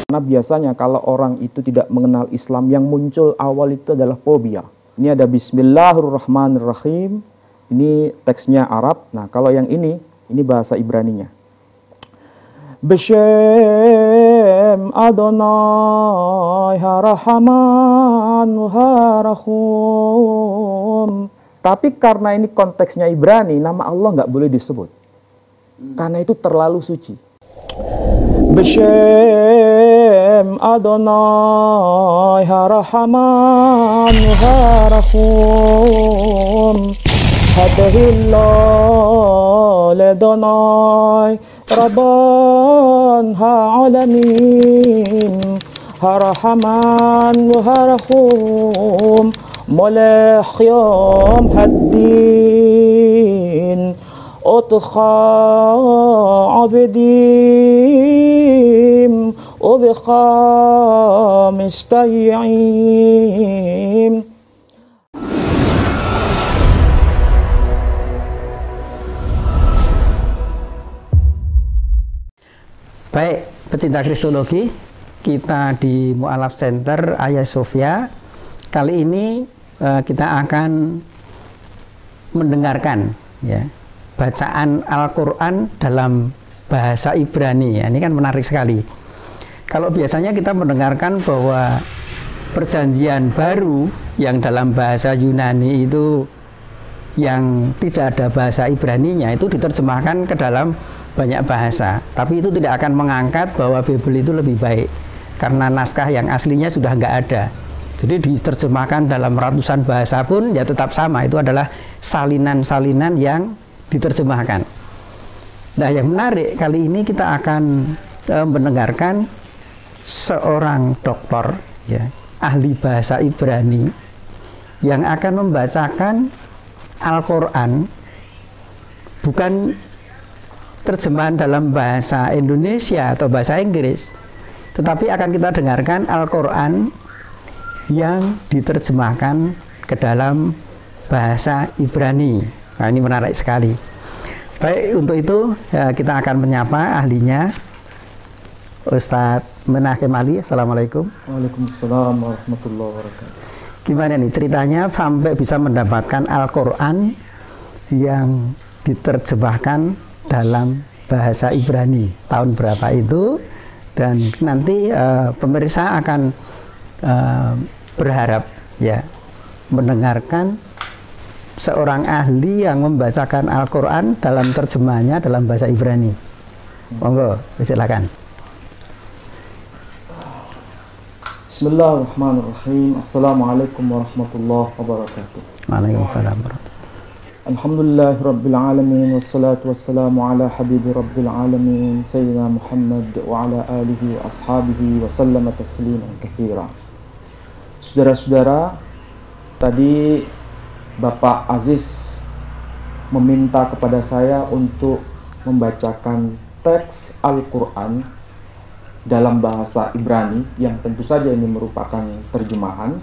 Karena biasanya kalau orang itu tidak mengenal Islam, yang muncul awal itu adalah fobia. Ini ada Bismillahirrahmanirrahim. Ini teksnya Arab. Nah, kalau yang ini bahasa Ibraninya. Beshem Adonai Harahaman Harahum. Tapi karena ini konteksnya Ibrani, nama Allah nggak boleh disebut. Karena itu terlalu suci. Beshem Adonai Harahaman Harahum. Hadahillah ledonai Rabban ha'alamin Harahaman Harahum Molech Yom Haddin Otcha Abedim Obecha Mistayim. Baik, pecinta kristologi, kita di Mu'alaf Center Hagia Sophia. Kali ini kita akan mendengarkan ya, bacaan Al-Quran dalam bahasa Ibrani. Ya, ini kan menarik sekali. Kalau biasanya kita mendengarkan bahwa perjanjian baru yang dalam bahasa Yunani itu yang tidak ada bahasa Ibraninya itu diterjemahkan ke dalam banyak bahasa, tapi itu tidak akan mengangkat bahwa Bible itu lebih baik karena naskah yang aslinya sudah nggak ada. Jadi diterjemahkan dalam ratusan bahasa pun ya tetap sama, itu adalah salinan-salinan yang diterjemahkan. Nah, yang menarik kali ini kita akan mendengarkan seorang dokter ya, ahli bahasa Ibrani yang akan membacakan Al-Quran bukan terjemahan dalam bahasa Indonesia atau bahasa Inggris, tetapi akan kita dengarkan Al-Quran yang diterjemahkan ke dalam bahasa Ibrani. Nah, ini menarik sekali. Baik, untuk itu ya, kita akan menyapa ahlinya, Ustadz Menahem Ali. Assalamualaikum. Waalaikumsalam warahmatullahi wabarakatuh. Gimana nih ceritanya sampai bisa mendapatkan Al-Quran yang diterjemahkan dalam bahasa Ibrani, tahun berapa itu, dan nanti pemirsa akan berharap ya mendengarkan seorang ahli yang membacakan Al-Quran dalam terjemahannya dalam bahasa Ibrani. Monggo, silakan. Bismillahirrahmanirrahim. Assalamualaikum warahmatullahi wabarakatuh. Waalaikumsalam warahmatullahi. Alhamdulillah Rabbil Alamin. Wassalatu wassalamu ala habibi Rabbil Alamin Sayyidina Muhammad wa ala alihi wa ashabihi wa sallama tasliman katsira. Saudara-saudara, tadi Bapak Aziz meminta kepada saya untuk membacakan teks Al-Quran dalam bahasa Ibrani, yang tentu saja ini merupakan terjemahan.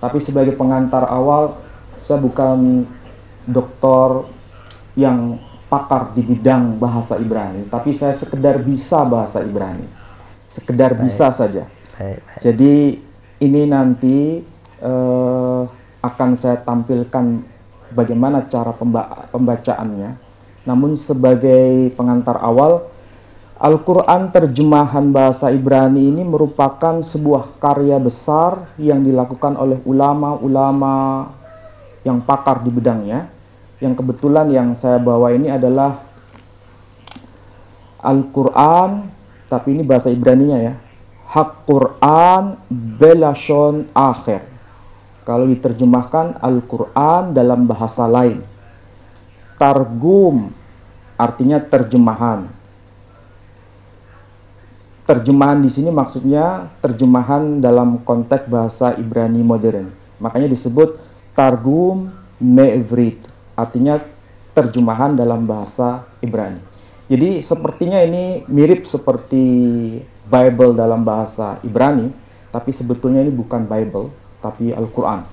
Tapi sebagai pengantar awal, saya bukan doktor yang pakar di bidang bahasa Ibrani, tapi saya sekedar bisa bahasa Ibrani, sekedar bisa saja. Jadi ini nanti akan saya tampilkan bagaimana cara pembacaannya. Namun sebagai pengantar awal, Al-Quran terjemahan bahasa Ibrani ini merupakan sebuah karya besar yang dilakukan oleh ulama-ulama yang pakar di bidangnya. Yang kebetulan yang saya bawa ini adalah Al-Quran, tapi ini bahasa Ibraninya ya, Hak Quran Belashon Akhir. Kalau diterjemahkan Al-Quran dalam bahasa lain, Targum artinya terjemahan. Terjemahan di sini maksudnya terjemahan dalam konteks bahasa Ibrani modern. Makanya disebut Targum Me'ivrit, artinya terjemahan dalam bahasa Ibrani. Jadi sepertinya ini mirip seperti Bible dalam bahasa Ibrani, tapi sebetulnya ini bukan Bible, tapi Al-Quran.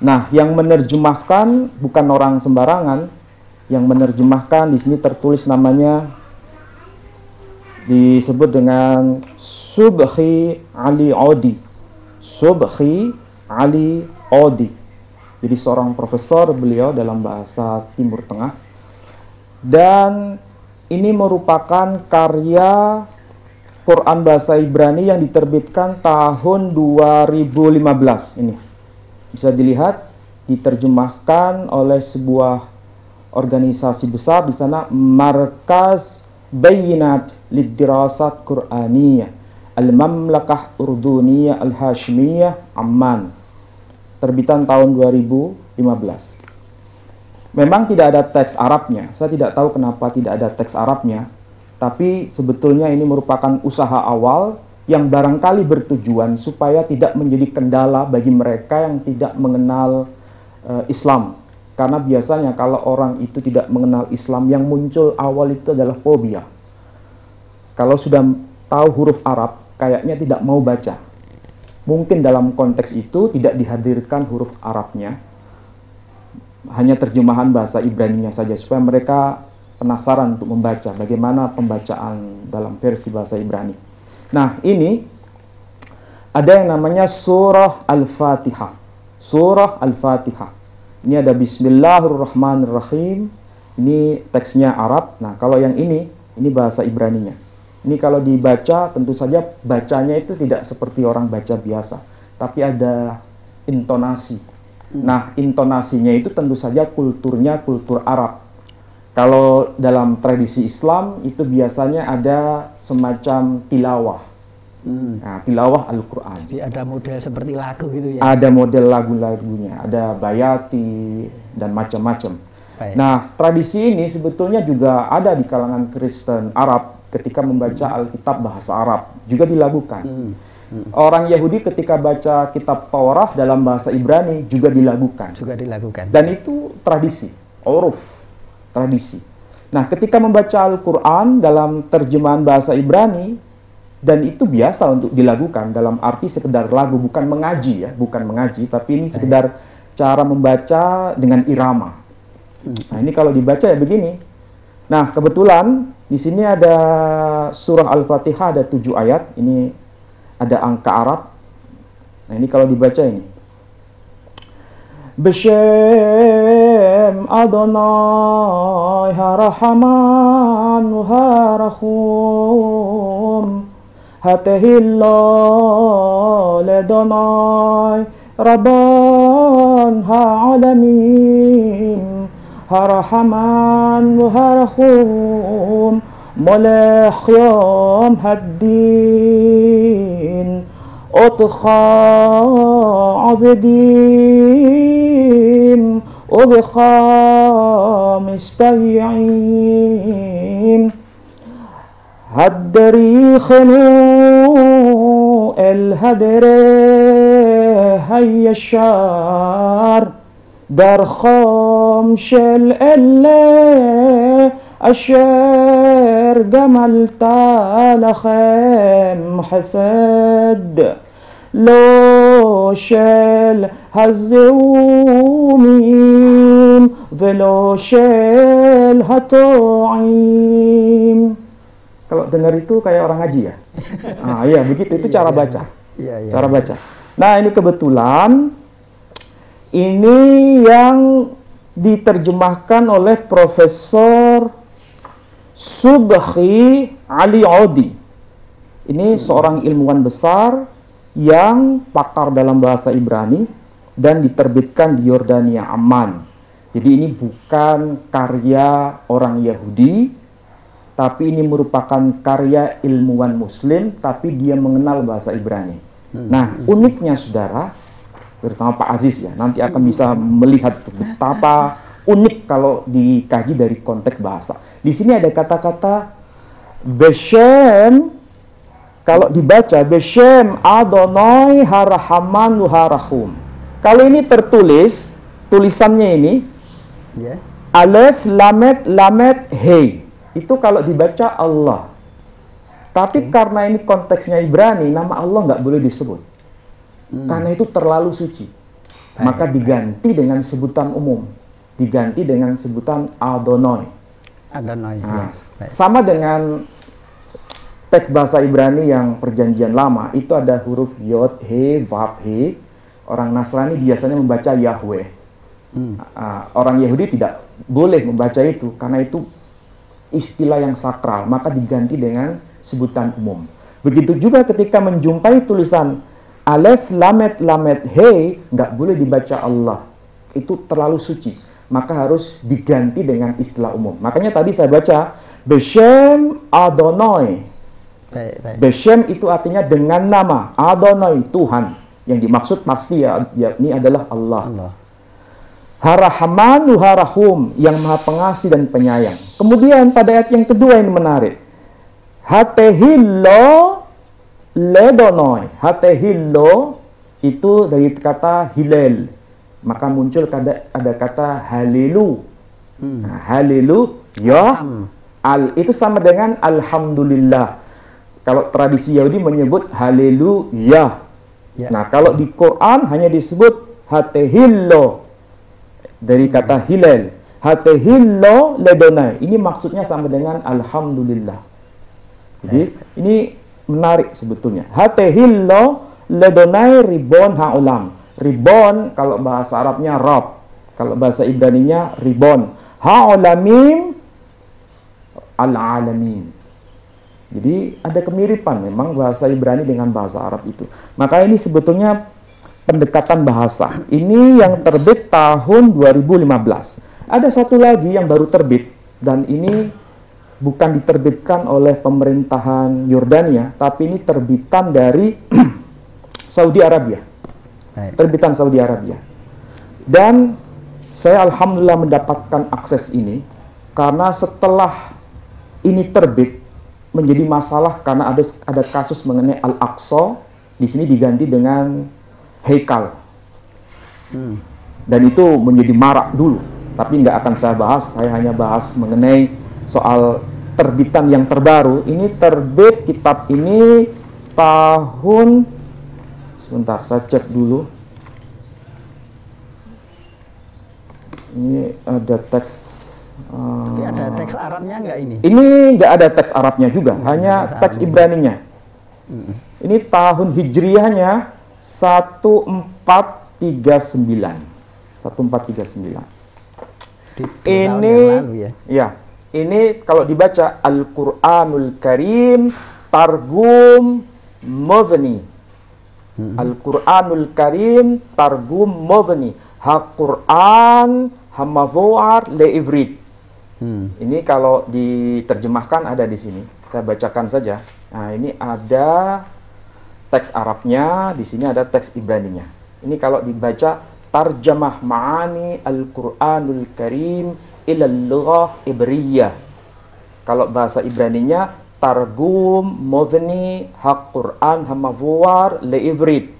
Nah, yang menerjemahkan bukan orang sembarangan. Yang menerjemahkan di sini tertulis namanya disebut dengan Subhi Ali Odi. Subhi Ali Odi. Jadi seorang profesor beliau dalam bahasa Timur Tengah. Dan ini merupakan karya Quran bahasa Ibrani yang diterbitkan tahun 2015 ini. Bisa dilihat diterjemahkan oleh sebuah organisasi besar di sana, Markaz Bayinat Lidirasat Qur'aniyah Al-Mamlakah Urduniyah Al-Hashimiyah Amman, terbitan tahun 2015. Memang tidak ada teks Arabnya. Saya tidak tahu kenapa tidak ada teks Arabnya, tapi sebetulnya ini merupakan usaha awal yang barangkali bertujuan supaya tidak menjadi kendala bagi mereka yang tidak mengenal Islam. Karena biasanya kalau orang itu tidak mengenal Islam, yang muncul awal itu adalah fobia. Kalau sudah tahu huruf Arab, kayaknya tidak mau baca. Mungkin dalam konteks itu tidak dihadirkan huruf Arabnya, hanya terjemahan bahasa Ibraninya saja, supaya mereka penasaran untuk membaca bagaimana pembacaan dalam versi bahasa Ibrani. Nah, ini ada yang namanya Surah Al-Fatihah. Surah Al-Fatihah. Ini ada Bismillahirrahmanirrahim. Ini teksnya Arab. Nah, kalau yang ini bahasa Ibraninya. Ini kalau dibaca, tentu saja bacanya itu tidak seperti orang baca biasa, tapi ada intonasi. Nah, intonasinya itu tentu saja kulturnya kultur Arab. Kalau dalam tradisi Islam itu biasanya ada semacam tilawah. Nah, tilawah Al-Quran. Jadi ada model seperti lagu gitu ya? Ada model lagu-lagunya, ada bayati dan macam-macam. Nah, tradisi ini sebetulnya juga ada di kalangan Kristen Arab ketika membaca Alkitab bahasa Arab, juga dilakukan. Orang Yahudi ketika baca kitab Taurat dalam bahasa Ibrani juga dilakukan. Juga dilakukan. Dan itu tradisi, uruf, tradisi. Nah, ketika membaca Al-Quran dalam terjemahan bahasa Ibrani, dan itu biasa untuk dilakukan dalam arti sekedar lagu, bukan mengaji ya, bukan mengaji, tapi ini sekedar cara membaca dengan irama. Nah, ini kalau dibaca ya begini. Nah, kebetulan di sini ada surah Al-Fatihah, ada 7 ayat. Ini ada angka Arab. Nah, ini kalau dibaca ini. Bishem Adonai Harahaman Harahum Hatehillah Ledonai Rabban Ha'alamin Harahaman Harahum Molech Yom Haddin Otcha Abedin Obcha Mistayim Haddari Khenu El Hadre Hayyashar Dar Kham Shel Elle Asher Gamalta Lachem Hasad Lo Shel Hazzeumim Velo Shel Hato'im. Kalau dengar itu kayak orang ngaji ya? Ah iya, begitu. Itu cara baca. Cara baca. Nah, ini kebetulan ini yang diterjemahkan oleh Profesor Subhi Ali Odi. Ini seorang ilmuwan besar yang pakar dalam bahasa Ibrani dan diterbitkan di Yordania, Amman. Jadi ini bukan karya orang Yahudi, tapi ini merupakan karya ilmuwan Muslim, tapi dia mengenal bahasa Ibrani. Nah, uniknya saudara, terutama Pak Aziz ya, nanti akan bisa melihat betapa unik kalau dikaji dari konteks bahasa. Di sini ada kata-kata Beshem, kalau dibaca Beshem Adonai Harahaman Harahum. Kalau ini tertulis, tulisannya ini Alef Lamet Lamet Hei. Itu kalau dibaca Allah. Tapi karena ini konteksnya Ibrani, nama Allah nggak boleh disebut. Karena itu terlalu suci. Maka diganti dengan sebutan umum. Diganti dengan sebutan Adonai. Adonai. Nah, sama dengan teks bahasa Ibrani yang perjanjian lama itu ada huruf Yod, He, Vav, He. Orang Nasrani biasanya membaca Yahweh. Orang Yahudi tidak boleh membaca itu karena itu istilah yang sakral, maka diganti dengan sebutan umum. Begitu juga ketika menjumpai tulisan Alef, Lamet, Lamet, He, nggak boleh dibaca Allah. Itu terlalu suci. Maka harus diganti dengan istilah umum. Makanya tadi saya baca Beshem Adonai. Beshem itu artinya dengan nama. Adonai, Tuhan. Yang dimaksud pasti ini adalah Allah. Harahmanu harahum, yang maha pengasih dan penyayang. Kemudian pada ayat yang kedua ini menarik. Hatehillo ledonoi. Hatehillo itu dari kata hilal. Maka muncul ada kata halilu. Halilu ya. Itu sama dengan alhamdulillah. Kalau tradisi Yahudi menyebut haleluya. Nah, kalau di Quran hanya disebut hatehillo dari kata hilal. Hatehillo ledonai. Ini maksudnya sama dengan alhamdulillah. Jadi ini menarik sebetulnya. Hatehillo ledonai ribon ha'ulam. Ribon kalau bahasa Arabnya Rab, kalau bahasa Ibraninya ribon. Ha'ulamim al-alamin. Jadi ada kemiripan memang bahasa Ibrani dengan bahasa Arab itu. Maka ini sebetulnya pendekatan bahasa. Ini yang terbit tahun 2015. Ada satu lagi yang baru terbit dan ini bukan diterbitkan oleh pemerintahan Yordania, tapi ini terbitan dari Saudi Arabia. Terbitan Saudi Arabia. Dan saya alhamdulillah mendapatkan akses ini karena setelah ini terbit menjadi masalah karena ada kasus mengenai Al-Aqsa, di sini diganti dengan Heikal. Dan itu menjadi marak dulu, tapi nggak akan saya bahas. Saya hanya bahas mengenai soal terbitan yang terbaru. Ini terbit kitab ini tahun, sebentar saya cek dulu. Ini ada teks. Tapi ada teks Arabnya nggak ini? Ini nggak ada teks Arabnya juga, hanya teks Ibraninya. Ini tahun Hijriahnya 1439. 1439. Ini ya, ini kalau dibaca Al-Qur'anul Karim Targum Mavni. Al-Qur'anul Karim Targum Mavni. Haq-Qur'an Hamavuar le Ivrit. Ini kalau diterjemahkan ada di sini. Saya bacakan saja. Nah, ini ada teks Arabnya, di sini ada teks Ibraninya. Ini kalau dibaca Tarjamah Ma'ani Al-Qur'anul Karim ilal lughah Ibriyah. Kalau bahasa Ibraninya Targum Mavni Haq-Qur'an Hamavuar le Ivrit.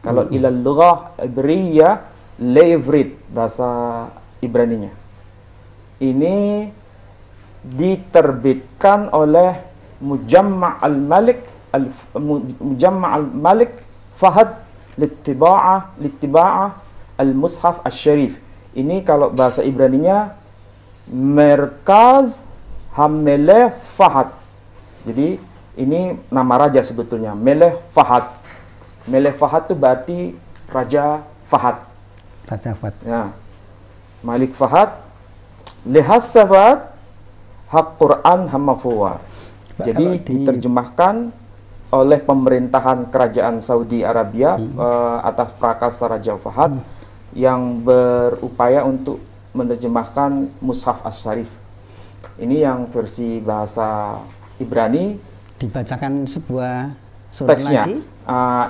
Kalau ilal lughah Ibriyah le Ivrit, bahasa Ibraninya. Ini diterbitkan oleh Mujamma' al-Malik Fahad Littiba'ah al-Mushaf al-Sharif. Ini kalau bahasa Ibraninya Merkaz Hammeleh Fahad. Jadi ini nama raja sebetulnya, Meleh Fahad. Meleh Fahad itu berarti Raja Fahad. Raja Fahad. Ya. Malik Fahad Lehas Safad Hak Quran Hamafuwar. Jadi diterjemahkan oleh pemerintahan kerajaan Saudi Arabia atas prakasa Raja Fahad yang berupaya untuk menerjemahkan Mushaf As-Syarif. Ini yang versi bahasa Ibrani. Dibacakan sebuah surat teksnya. lagi.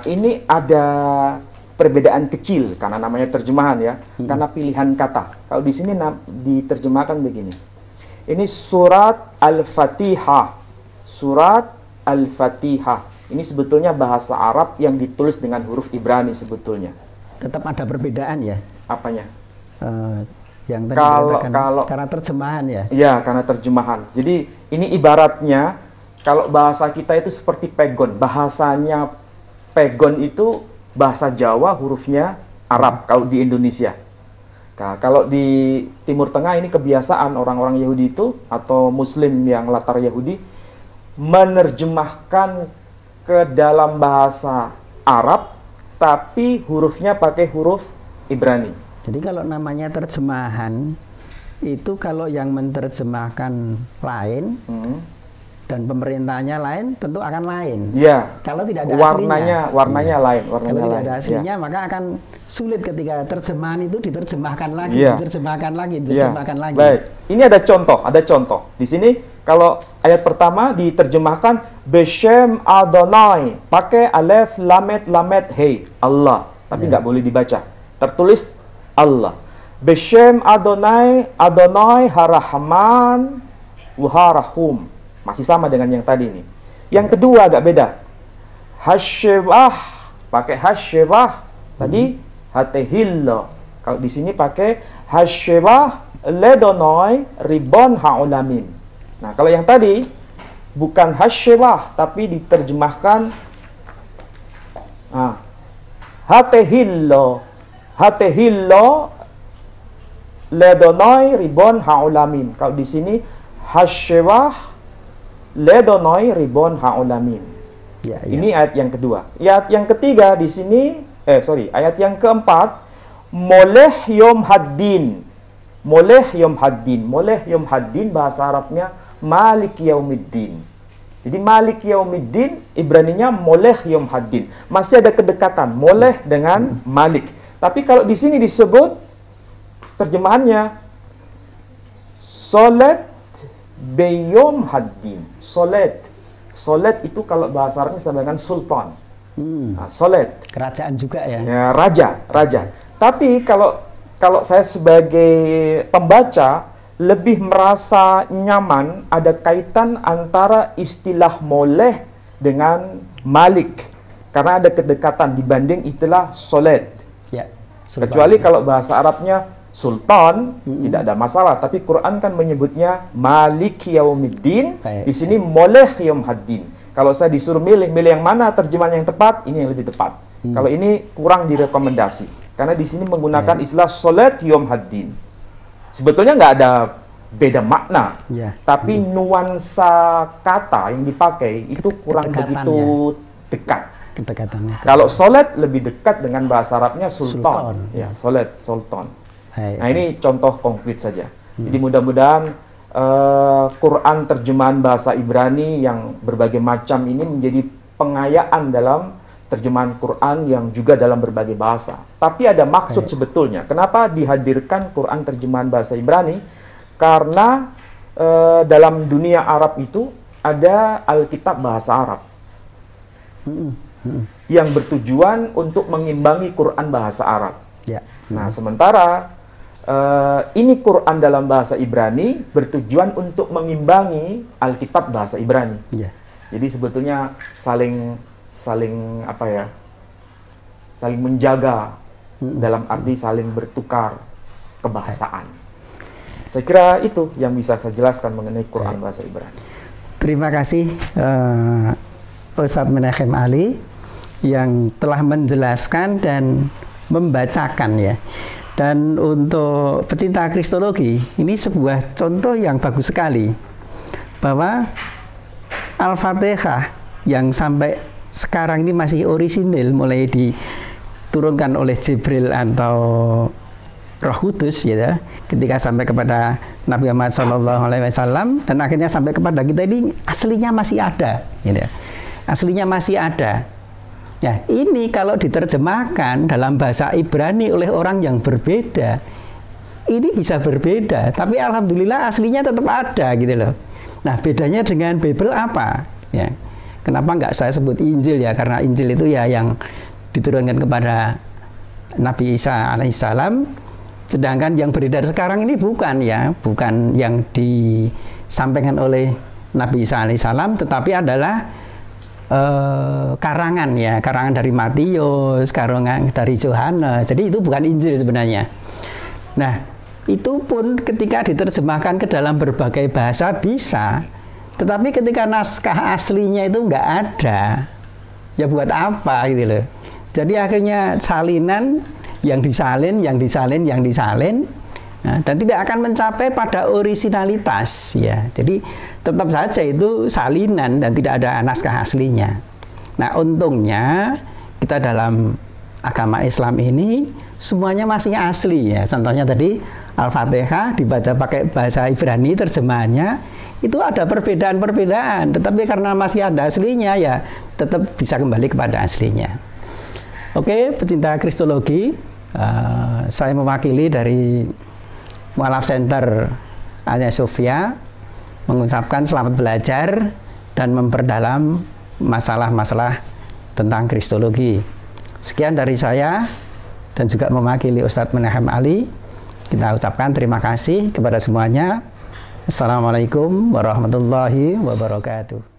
Ini ada perbedaan kecil karena namanya terjemahan ya, karena pilihan kata. Kalau di sini diterjemahkan begini. Ini surat Al-Fatihah. Surat Al-Fatihah. Ini sebetulnya bahasa Arab yang ditulis dengan huruf Ibrani sebetulnya. Tetap ada perbedaan ya? Apanya? Yang tadi kalau karena terjemahan ya? Iya, karena terjemahan. Jadi ini ibaratnya kalau bahasa kita itu seperti pegon. Bahasanya pegon itu bahasa Jawa, hurufnya Arab kalau di Indonesia. Nah, kalau di Timur Tengah ini kebiasaan orang-orang Yahudi itu atau Muslim yang latar Yahudi menerjemahkan ke dalam bahasa Arab, tapi hurufnya pakai huruf Ibrani. Jadi kalau namanya terjemahan, itu kalau yang menerjemahkan lain, dan pemerintahnya lain, tentu akan lain. Ya. Kalau tidak ada warnanya lain. Kalau tidak ada aslinya, maka akan sulit ketika terjemahan itu diterjemahkan lagi, diterjemahkan lagi. Baik. Ini ada contoh. Di sini kalau ayat pertama diterjemahkan Beshem Adonai, pakai alef lamet hei, Allah, tapi nggak boleh dibaca. Tertulis Allah. Beshem Adonai Harahman Waharahum. Masih sama dengan yang tadi nih. Yang kedua agak beda. Hasyebah, pakai hasyebah. Tadi hatehillo. Kalau di sini pakai hasyebah ledonoi ribon haulamin. Nah, kalau yang tadi bukan hasyebah tapi diterjemahkan hatehillo ledonoi ribon haulamin. Kalau di sini hasyebah ledonoi ribon haulamin. Ini ayat yang kedua. Ayat yang ketiga di sini, ayat yang keempat, moleh yom haddin. Moleh yom haddin bahasa Arabnya malik yaumiddin. Jadi malik yaumiddin Ibraninya moleh yom haddin. Masih ada kedekatan moleh dengan malik. Tapi kalau di sini disebut terjemahannya solet beyom haddin. Solet itu kalau bahasa Arabnya sama dengan sultan. Solet. Kerajaan juga ya. Ya, raja. Tapi kalau saya sebagai pembaca lebih merasa nyaman ada kaitan antara istilah moleh dengan malik, karena ada kedekatan dibanding istilah solet. Ya, kecuali kalau bahasa Arabnya sultan, tidak ada masalah. Tapi Quran kan menyebutnya Malik Yaumiddin. Di sini Moleh Yom Haddin. Kalau saya disuruh milih yang mana terjemahan yang tepat, ini yang lebih tepat. Kalau ini kurang direkomendasi, karena di sini menggunakan istilah Solet Yom Haddin. Sebetulnya nggak ada beda makna, tapi nuansa kata yang dipakai itu kurang begitu dekat. Kedekatannya. Kalau solet lebih dekat dengan bahasa Arabnya sultan. Ya, solet, sultan. Nah, ini contoh konkret saja. Jadi mudah-mudahan Quran terjemahan bahasa Ibrani yang berbagai macam ini menjadi pengayaan dalam terjemahan Quran yang juga dalam berbagai bahasa. Tapi ada maksud sebetulnya. Kenapa dihadirkan Quran terjemahan bahasa Ibrani? Karena dalam dunia Arab itu ada Alkitab bahasa Arab yang bertujuan untuk mengimbangi Quran bahasa Arab. Nah, sementara ini Quran dalam bahasa Ibrani bertujuan untuk mengimbangi Alkitab bahasa Ibrani. Jadi sebetulnya saling menjaga dalam arti saling bertukar kebahasaan. Saya kira itu yang bisa saya jelaskan mengenai Quran bahasa Ibrani. Terima kasih Ustadz Menachem Ali yang telah menjelaskan dan membacakan ya. Dan untuk pecinta kristologi, ini sebuah contoh yang bagus sekali bahwa Al-Fatihah yang sampai sekarang ini masih orisinil, mulai diturunkan oleh Jibril atau Roh Kudus ya, ketika sampai kepada Nabi Muhammad SAW dan akhirnya sampai kepada kita, ini aslinya masih ada gitu. Aslinya masih ada. Ya, ini kalau diterjemahkan dalam bahasa Ibrani oleh orang yang berbeda, ini bisa berbeda, tapi alhamdulillah aslinya tetap ada gitu loh. Nah, bedanya dengan Bible apa? Ya, kenapa nggak saya sebut Injil ya? Karena Injil itu ya yang diturunkan kepada Nabi Isa alaihissalam, sedangkan yang beredar sekarang ini bukan yang disampaikan oleh Nabi Isa alaihissalam, tetapi adalah karangan dari Matius, karangan dari Yohanes. Jadi itu bukan Injil sebenarnya. Nah, itu pun ketika diterjemahkan ke dalam berbagai bahasa bisa, tetapi ketika naskah aslinya itu nggak ada, ya buat apa gitu loh. Jadi akhirnya salinan yang disalin, Nah, dan tidak akan mencapai pada originalitas ya. Jadi tetap saja itu salinan dan tidak ada naskah aslinya. Nah, untungnya kita dalam agama Islam ini semuanya masih asli ya. Contohnya tadi Al-Fatihah dibaca pakai bahasa Ibrani, terjemahannya itu ada perbedaan-perbedaan, tetapi karena masih ada aslinya ya tetap bisa kembali kepada aslinya. Oke, pecinta Kristologi, saya mewakili dari Mu'alaf Center Hagia Sophia mengucapkan selamat belajar dan memperdalam masalah-masalah tentang Kristologi. Sekian dari saya dan juga mewakili Ustadz Menahem Ali. Kita ucapkan terima kasih kepada semuanya. Assalamualaikum warahmatullahi wabarakatuh.